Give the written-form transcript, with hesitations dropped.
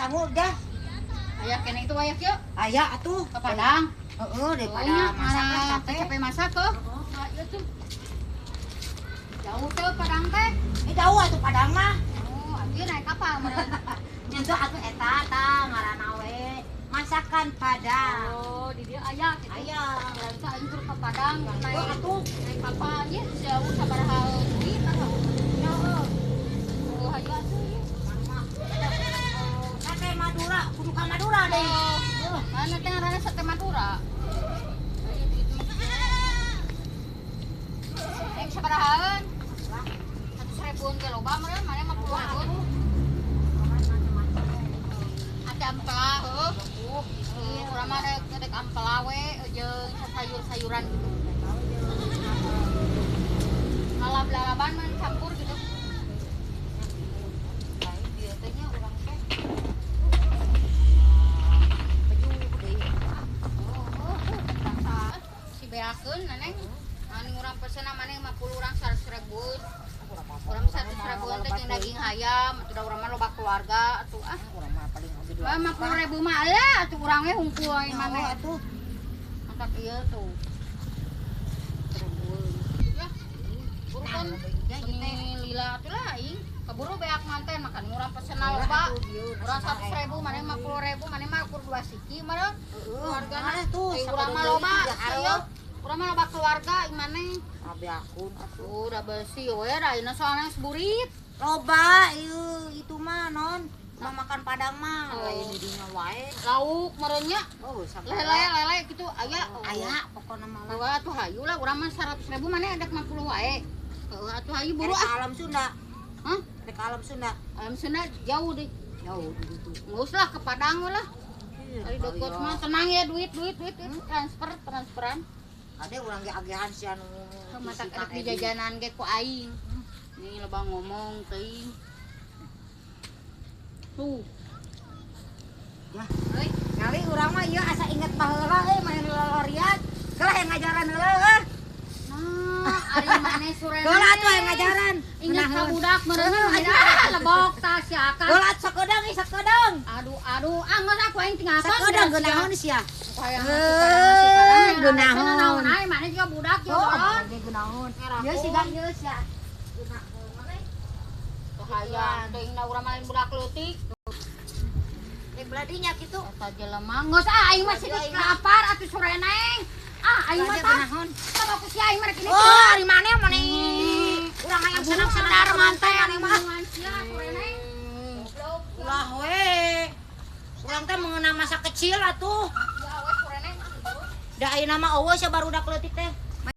sanggup dah. Aya kene itu wayak yuk. Aya atuh. Ke Padang. Heeh, daripada Nya masak lah capek. Capek masak kok. Nah, ieu tuh. Jauh teh Padang teh. Jauh atuh Padang mah. Oh, abdi naik kapal meureun. Nyentuh atuh eta tah ngaranna we masakan Padang. Oh, di dia aya gitu. Aya. Lain teh aing tur ke Padang naik Atuh naik kapal ieu jauh sabaraha duit atuh. jauh. Oh, hayu atuh ieu. Sate Madura, kudu ka Madura deh. Mana teh ngaranna sate Madura. Ayo gitu. Yang sabarahaan? 100.000 ge loba meureun, mane 50.000. Ada ampela heuh. Urang mah rek ampela we jeung sayur-sayuran gitu. Lalab-lalaban mah campur gitu. Lain dia teh nya urang teh. Si beakeun neneng. Anu urang peseuna maneh 50 urang 100.000. Urang 100.000 teh jeung daging ayam, atuh da urang mah loba keluarga atuh ah. Urang mah paling oge 50.000 mah aya atuh urang we hungkul we maneh atuh. angkat ieu tuh. Ya. Urutan ini lila atuh lah aing. Kaburu beak manten makan urang peseuna loba. Urang 100.000 maneh 50.000 maneh mah ukur 2 siki mah keluargana tuh urang mah loba. Ieu urang mah loba keluarga ieu maneh. Abi akun atuh. Udah bersih we da ayeuna soalna seburit. Loba itu mah non. Mah makan Padang mah lain di dinya wae. Lauk merenya Oh, lele gitu aya. aya pokona mah. Wah atuh hayu lah urang mah 100.000 maneh ada 50 wae. Heuh atuh hayu buru Ke ah. alam Sunda. Hah? Ke alam Sunda. Alam Sunda jauh deh. Jauh di ditu. Geus lah ke Padang we lah. Ari deket mah tenang ya duit transferan. Ade urang ge agehan si anu Mata kedek di jajanan ge ku aing. Nih loba ngomong teuing. Tuh. Ya. Euy, Kali urang mah ieu asa inget baheula main lolorian. Kelah yang ngajaran heula. nah ari maneh surena. Geula atuh yang ngajaran. Ingat ka budak meureun ada lebok tas siakan. Geula sakeudang ieu sakeudang. Aduh, anggeus aku aing tinggal Sakeudang geunaheun sia. Hayang geunaheun. naon ae maneh juga budak yo doron. Geunaheun. Ieu siga ieu sia. Hayang teuing da urang mah lain budak leutik. Rek beladinya kitu. Eta jelema geus aing mah sidik lapar atuh sore neng. Aing mah geunaheun. sama ku si aing mah kini. Oh, ari maneh maneh. Urang hayang senang-senang sadar mantai maneh maneh mah. sore neng. Ulah we. Urang teh mengenang masa kecil atuh. Ya we sore neng. Da ayeuna mah eueuh sa barudak leutik teh.